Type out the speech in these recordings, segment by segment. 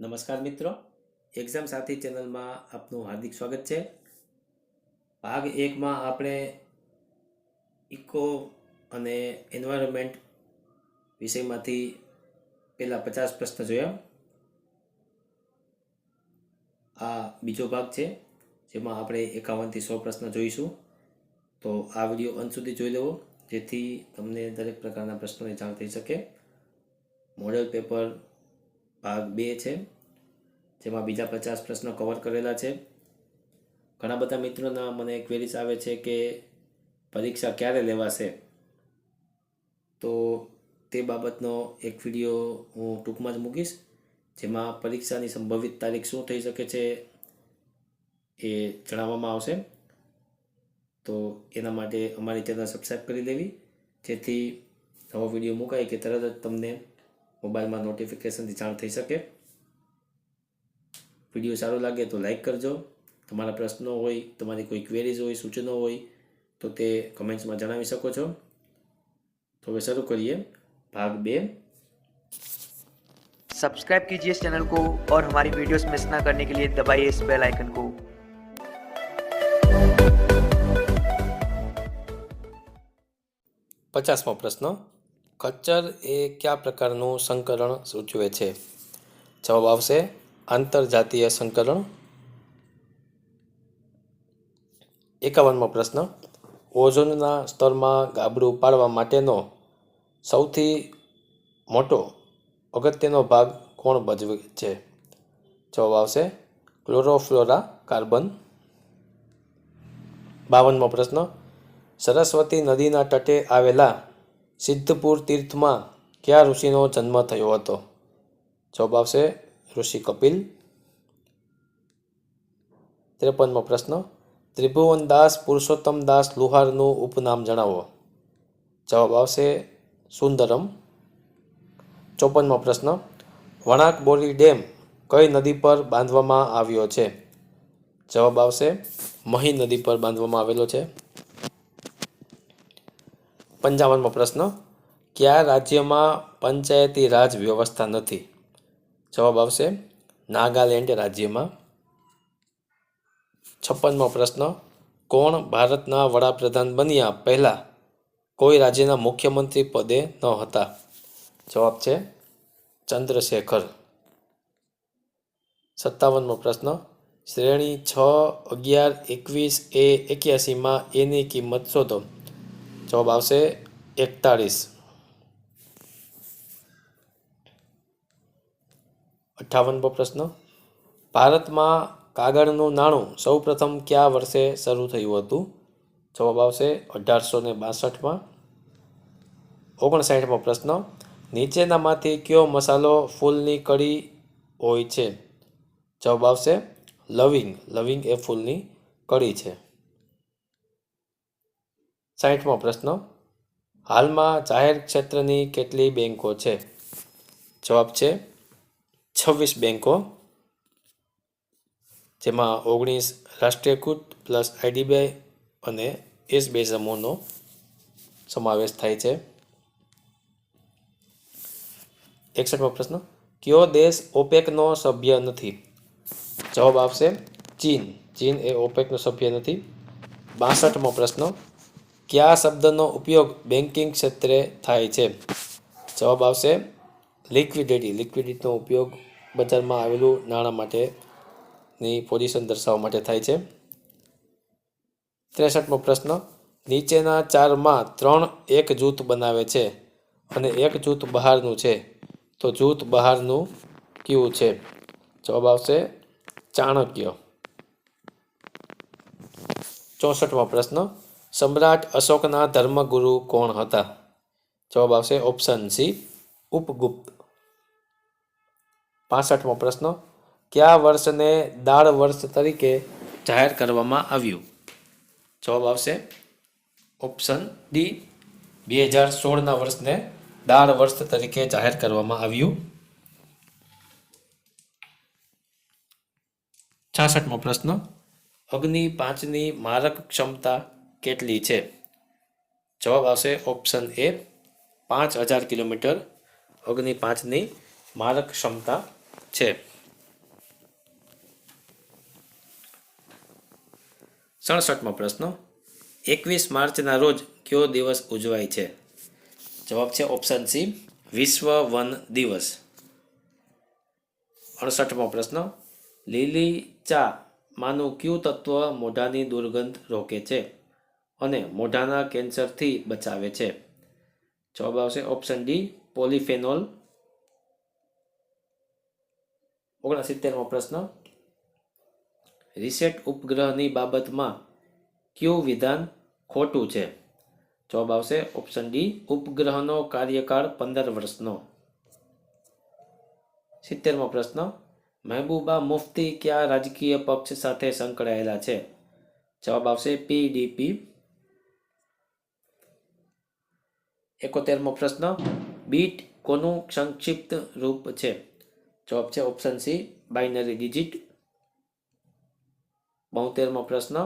નમસ્કાર મિત્રો, એક્ઝામ સાથી ચેનલમાં આપનું હાર્દિક સ્વાગત છે. ભાગ 1માં આપણે ઇકો અને એન્વાયરમેન્ટ વિષયમાંથી પહેલાં 50 પ્રશ્ન જોયા. આ બીજો ભાગ છે જેમાં આપણે 51 થી 100 પ્રશ્ન જોઈશું. તો આ વિડીયો અંત સુધી જોઈ લેવો જેથી તમને દરેક પ્રકારના પ્રશ્નોની જાણ થઈ શકે. મોડેલ પેપર ભાગ 2 છે જેમાં બીજા 50 પ્રશ્નો કવર કરેલા છે. ઘણા બધા મિત્રોના મને ક્વેરીઝ આવે છે કે પરીક્ષા ક્યારે લેવાશે, તો તે બાબતનો એક વિડીયો હું ટૂંકમાં જ મૂકીશ જેમાં પરીક્ષાની સંભવિત તારીખ શું થઈ શકે છે એ જણાવવામાં આવશે. તો એના માટે અમારી ચેનલ સબસ્ક્રાઈબ કરી લેવી જેથી નવો વિડીયો મુકાય કે તરત જ તમને મોબાઈલમાં નોટિફિકેશનથી જાણ થઈ શકે. વિડીયો સારો લાગે તો લાઈક કરજો. તમારા પ્રશ્નો હોય, તમારી કોઈ ક્વેરીઝ હોય, સૂચનો હોય તો તે કમેન્ટ્સમાં જણાવી શકો છો. તો હવે શરૂ કરીએ भाग 2. सब्सक्राइब कीजिए इस चैनल को और हमारी वीडियोस मिस ना करने के लिए दबाइए इस बेल आइकन को. 50મો પ્રશ્ન, ખચ્ચર એ કયા પ્રકારનું સંકરણ સૂચવે છે? જવાબ આવશે આંતરજાતીય સંકરણ. 51મો પ્રશ્ન, ઓઝોનના સ્તરમાં ગાબડું પાડવા માટેનો સૌથી મોટો અગત્યનો ભાગ કોણ ભજવે છે? જવાબ આવશે ક્લોરોફ્લોરા કાર્બન. 52મો પ્રશ્ન, સરસ્વતી નદીના તટે આવેલા સિદ્ધપુર તીર્થમાં કયા ઋષિનો જન્મ થયો હતો? જવાબ આવશે ઋષિ કપિલ. 53મો પ્રશ્ન, ત્રિભુવનદાસ પુરુષોત્તમદાસ લુહારનું ઉપનામ જણાવો. જવાબ આવશે સુંદરમ. 54મો પ્રશ્ન, વણાક બોરી ડેમ કઈ નદી પર બાંધવામાં આવ્યો છે? જવાબ આવશે મહી નદી પર બાંધવામાં આવેલો છે. 55મો પ્રશ્ન, કયા રાજ્યમાં પંચાયતી રાજ વ્યવસ્થા નથી? જવાબ આવશે નાગાલેન્ડ રાજ્યમાં. 56મો પ્રશ્ન, કોણ ભારતના વડાપ્રધાન બન્યા પહેલા કોઈ રાજ્યના મુખ્યમંત્રી પદે ન હતા? જવાબ છે ચંદ્રશેખર. 57મો પ્રશ્ન, શ્રેણી 6, 11, 21 એ 81માં એની કિંમત શોધો. જવાબ આવશે 41. 58મો પ્રશ્ન, ભારતમાં કાગળનું નાણું સૌપ્રથમ કયા વર્ષે શરૂ થયું હતું? જવાબ આવશે 1862માં. 59મો પ્રશ્ન, નીચેનામાંથી કયો મસાલો ફૂલની કળી હોય છે? જવાબ આવશે લવિંગ. લવિંગ એ ફૂલની કળી છે. 60મો પ્રશ્ન, હાલમાં જાહેર ક્ષેત્રની કેટલી બેંકો છે? જવાબ છે 26 બેંકો, જેમાં 19 રાષ્ટ્રીયકૃત પ્લસ આઈડીબીઆઈ અને એસબીઆઈ સમૂહનો સમાવેશ થાય છે. 61મો પ્રશ્ન, કયો દેશ ઓપેકનો સભ્ય નથી? જવાબ આવશે ચીન. ચીન એ ઓપેકનો સભ્ય નથી. 62મો પ્રશ્ન, કયા શબ્દનો ઉપયોગ બેન્કિંગ ક્ષેત્રે થાય છે? જવાબ આવશે લિક્વિડિટી. લિક્વિડિટીનો ઉપયોગ બજારમાં આવેલું નાણાં માટેની પોઝિશન દર્શાવવા માટે થાય છે. 63મો પ્રશ્ન, નીચેના 4માં 3 એક જૂથ બનાવે છે અને એક જૂથ બહારનું છે, તો જૂથ બહારનું કયું છે? જવાબ આવશે ચાણક્ય. 64મો પ્રશ્ન, સમ્રાટ અશોકના ધર્મગુરુ કોણ હતા? જવાબ આવશે ઓપ્શન સી ઉપગુપ્ત. 65મો પ્રશ્ન, કયા વર્ષને દાળ વર્ષ તરીકે જાહેર કરવામાં આવ્યું? જવાબ આવશે ઓપ્શન ડી 2016ના વર્ષને દાળ વર્ષ તરીકે જાહેર કરવામાં આવ્યું. 66મો પ્રશ્ન, અગ્નિ 5ની મારક ક્ષમતા કેટલી છે? જવાબ આવશે ઓપ્શન એ 5000 કિલોમીટર અગ્નિ 5ની મારક ક્ષમતા છે. 67મો પ્રશ્ન 21 માર્ચના રોજ કયો દિવસ ઉજવાય છે? જવાબ છે ઓપ્શન સી, વિશ્વ વન દિવસ. 68મો પ્રશ્ન લીલી ચા માનું કયું તત્વ મોઢાની દુર્ગંધ રોકે છે અને મોઢાના કેન્સરથી બચાવે છે? જવાબ આવશે ઓપ્શન ડી, પોલિફેનોલ. 69મો પ્રશ્ન રીસેટ ઉપગ્રહની બાબતમાં કયું વિધાન ખોટું છે? જવાબ આવશે ઓપ્શન ડી, ઉપગ્રહનો કાર્યકાળ 15 વર્ષનો. 70મો પ્રશ્ન મહેબૂબા મુફ્તી કયા રાજકીય પક્ષ સાથે સંકળાયેલા છે? જવાબ આવશે પીડીપી. 71મો પ્રશ્ન બીટ કોનું સંક્ષિપ્ત રૂપ છે? જવાબ છે ઓપ્શન સી, બાઇનરી ડિજિટ. 72મો પ્રશ્ન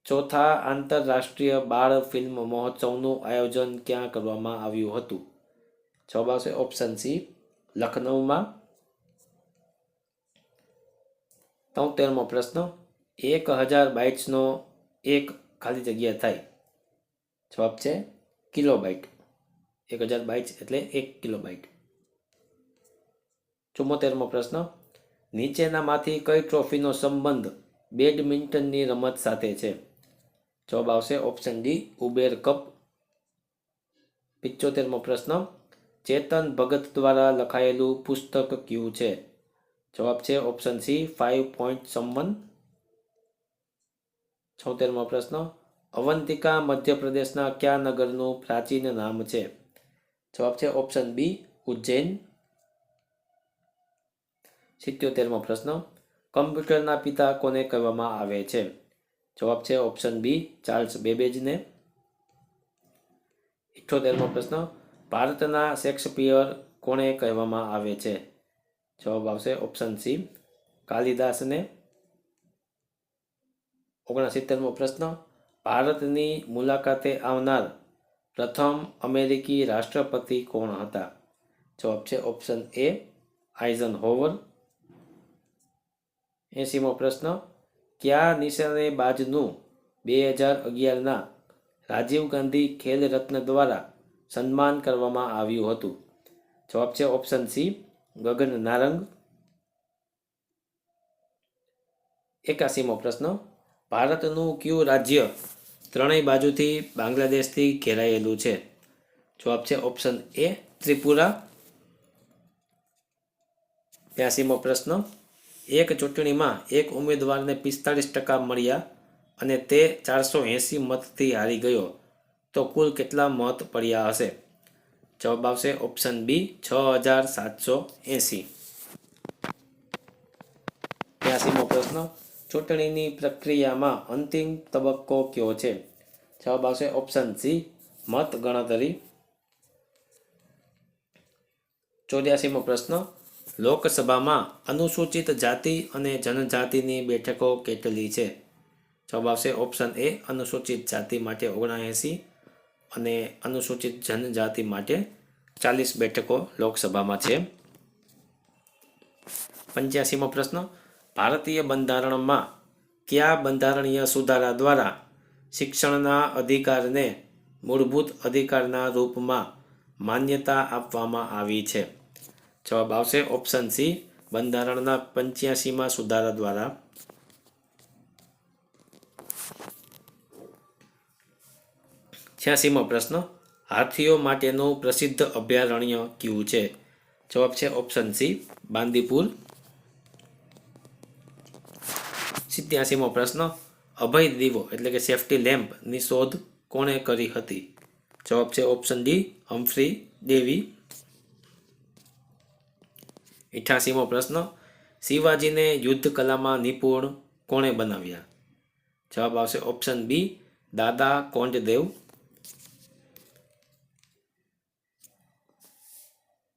ચોથા આંતરરાષ્ટ્રીય બાળ ફિલ્મ મહોત્સવનું આયોજન ક્યાં કરવામાં આવ્યું હતું? જવાબ આવશે ઓપ્શન સી, લખનૌમાં. 73મો પ્રશ્ન 1000 બાઇટ્સનો એક ખાલી જગ્યા થાય. જવાબ છે કિલોબાઇટ. 1000 બાઇટ્સ એટલે 1 કિલોબાઇટ. 74મો પ્રશ્ન નીચેનામાંથી કઈ ટ્રોફીનો સંબંધ બેડમિન્ટનની રમત સાથે છે? જવાબ આવશે ઓપ્શન ડી, ઉબેર કપ. 75મો પ્રશ્ન ચેતન ભગત દ્વારા લખાયેલું પુસ્તક કયું છે? જવાબ છે ઓપ્શન સી, 5 પોઈન્ટ સમવન. 76મો પ્રશ્ન અવંતિકા મધ્યપ્રદેશના કયા નગરનું પ્રાચીન નામ છે? જવાબ છે ઓપ્શન બી, ઉજ્જૈન. 77મો પ્રશ્ન કમ્પ્યુટરના પિતા કોને કહેવામાં આવે છે? જવાબ છે ઓપ્શન બી, ચાર્લ્સ બેબેજને. 78મો પ્રશ્ન ભારતના શેક્સપિયર કોને કહેવામાં આવે છે? જવાબ આવશે ઓપ્શન સી, કાલિદાસને. 69મો પ્રશ્ન ભારતની મુલાકાતે આવનાર પ્રથમ અમેરિકી રાષ્ટ્રપતિ કોણ હતા? જવાબ છે ઓપ્શન એ, આઇઝનહોવર. 80મો પ્રશ્ન કયા નિશાનેબાજનું 2011ના રાજીવ ગાંધી ખેલ રત્ન દ્વારા સન્માન કરવામાં આવ્યું હતું? જવાબ છે ઓપ્શન સી, ગગન નારંગ. 81મો પ્રશ્ન ભારતનું કયું રાજ્ય ત્રણેય બાજુથી બાંગ્લાદેશથી ઘેરાયેલું છે? જવાબ છે ઓપ્શન એ, ત્રિપુરા. 82મો પ્રશ્ન એક ચૂંટણીમાં એક ઉમેદવારને 45% મળ્યા અને તે 480 મતથી હારી ગયો તો કુલ કેટલા મત પડ્યા હશે? જવાબ આવશે ઓપ્શન બી, 6780. 83મો પ્રશ્ન ચૂંટણીની પ્રક્રિયામાં અંતિમ તબક્કો કયો છે? જવાબ આવશે ઓપ્શન સી, મત ગણતરી. 84મો પ્રશ્ન લોકસભામાં અનુસૂચિત જાતિ અને જનજાતિની બેઠકો કેટલી છે? જવાબ આવશે ઓપ્શન એ, અનુસૂચિત જાતિ માટે 79 અને અનુસૂચિત જનજાતિ માટે 40 બેઠકો લોકસભામાં છે. 85મો પ્રશ્ન ભારતીય બંધારણમાં કયા બંધારણીય સુધારા દ્વારા શિક્ષણના અધિકારને મૂળભૂત અધિકારના રૂપમાં માન્યતા આપવામાં આવી છે? જવાબ આવશે ઓપ્શન સી, બંધારણના 85મા સુધારા દ્વારા. 86મો પ્રશ્ન હાથીઓ માટેનું પ્રસિદ્ધ અભયારણ્ય કયું છે? જવાબ છે ઓપ્શન સી, બાંદીપુર. 87મો પ્રશ્ન અભય દીવો એટલે કે સેફ્ટી લેમ્પની શોધ કોણે કરી હતી? જવાબ છે ઓપ્શન ડી, હમ્ફ્રી ડેવી. 88મો પ્રશ્ન શિવાજીને યુદ્ધ કલામાં નિપુણ કોણે બનાવ્યા? જવાબ આવશે ઓપ્શન બી, દાદા કોંડદેવ.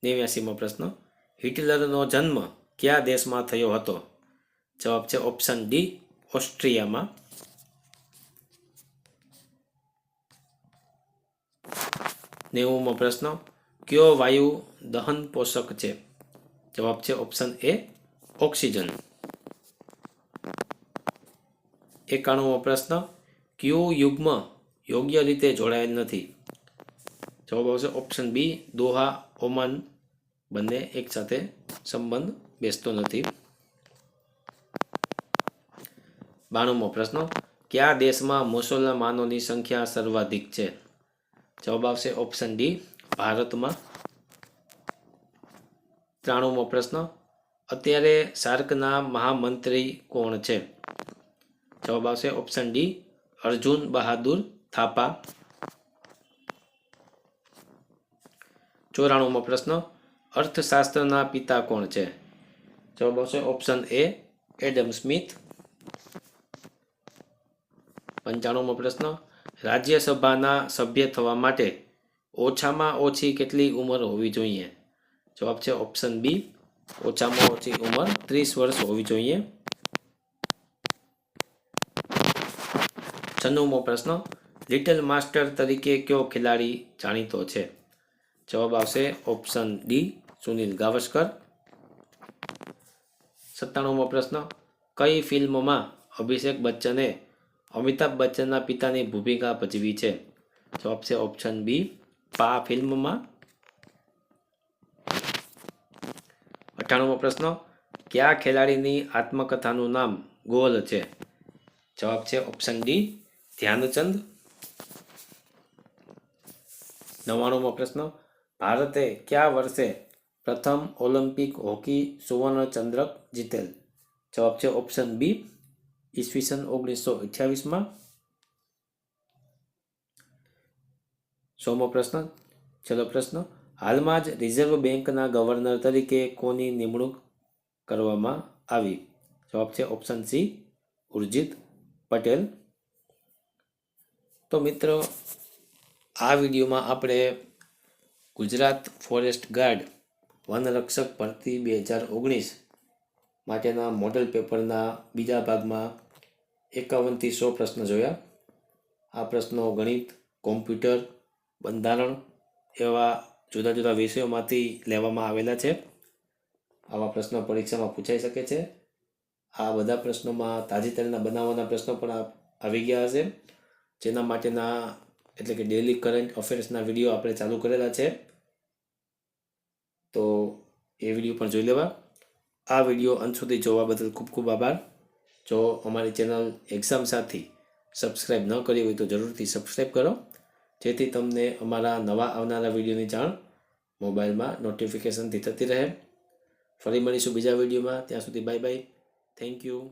89મો પ્રશ્ન હિટલરનો જન્મ કયા દેશમાં થયો હતો? જવાબ છે ઓપ્શન ડી, ઓસ્ટ્રિયામાં. 90મો પ્રશ્ન કયો વાયુ દહન પોષક છે? જવાબ છે ઓપ્શન એ, ઓક્સિજન. 91મો પ્રશ્ન, કયું યુગ્મ યોગ્ય રીતે જોડાયેલ નથી? જવાબ આવશે ઓપ્શન બી, દોહા ઓમાન બંને એકસાથે સંબંધ બેસતો નથી. 92મો પ્રશ્ન, કયા દેશમાં મુસલમાનોની સંખ્યા સર્વાધિક છે? જવાબ આવશે ઓપ્શન ડી, ભારતમાં. 93મો પ્રશ્ન, અત્યારે સાર્કના મહામંત્રી કોણ છે? જવાબ આવશે ઓપ્શન ડી, અર્જુન બહાદુર થાપા. 94મો પ્રશ્ન, અર્થશાસ્ત્રના પિતા કોણ છે? જવાબ આવશે ઓપ્શન એ, એડમ સ્મિથ. 95મો પ્રશ્ન, રાજ્યસભાના સભ્ય થવા માટે ઓછામાં ઓછી કેટલી ઉંમર હોવી જોઈએ? જવાબ છે ઓપ્શન બી, ઓછામાં ઓછી ઉંમર 30 વર્ષ હોવી જોઈએ. 96મો પ્રશ્ન, લિટલ માસ્ટર તરીકે કયો ખેલાડી જાણીતો છે? જવાબ આવશે ઓપ્શન ડી, સુનિલ ગાવસ્કર. 97મો પ્રશ્ન, કઈ ફિલ્મમાં અભિષેક બચ્ચને અમિતાભ બચ્ચનના પિતાની ભૂમિકા ભજવી છે? જવાબ છે ઓપ્શન બી, પા ફિલ્મમાં. 98મો પ્રશ્ન, કયા ખેલાડીની આત્મકથાનું નામ ગોલ છે? જવાબ છે ઓપ્શન ડી, ધ્યાનચંદ. 99મો પ્રશ્ન, ભારતે કયા વર્ષે પ્રથમ ઓલિમ્પિક હોકી સુવર્ણ ચંદ્રક જીતેલ? જવાબ છે ઓપ્શન બી, ઈસવીસન 1928માં. 100મો પ્રશ્ન, છેલ્લો પ્રશ્ન, હાલમાં જ રિઝર્વ બેંકના ગવર્નર તરીકે કોની નિમણૂક કરવામાં આવી? જવાબ છે ઓપ્શન સી, ઉર્જિત પટેલ. તો મિત્રો, આ વિડીયોમાં આપણે ગુજરાત ફોરેસ્ટ ગાર્ડ વનરક્ષક ભરતી 2019 માટેના મોડલ પેપરના બીજા ભાગમાં 51 થી 100 પ્રશ્ન જોયા. આ પ્રશ્નો ગણિત, કોમ્પ્યુટર, બંધારણ એવા જુદા જુદા વિષયોમાંથી લેવામાં આવેલા છે. આવા પ્રશ્નો પરીક્ષામાં પૂછાઈ શકે છે. આ બધા પ્રશ્નોમાં તાજેતરના બનાવવાના પ્રશ્નો પણ આવી ગયા હશે, જેના માટેના એટલે કે ડેલી કરંટ અફેર્સના વિડીયો આપણે ચાલુ કરેલા છે, તો એ વિડીયો પણ જોઈ લેવા. આ વિડીયો અંત સુધી જોવા બદલ ખૂબ ખૂબ આભાર. જો અમારી ચેનલ એક્ઝામ સાથી સબસ્ક્રાઈબ ન કરી હોય તો જરૂરથી સબસ્ક્રાઈબ કરો, જેથી તમને અમારા નવા આવનારા વિડીયોની જાણ મોબાઈલમાં નોટિફિકેશનથી થતી રહે. ફરી મળીશું બીજા વિડીયોમાં. ત્યાં સુધી બાય બાય. Thank you.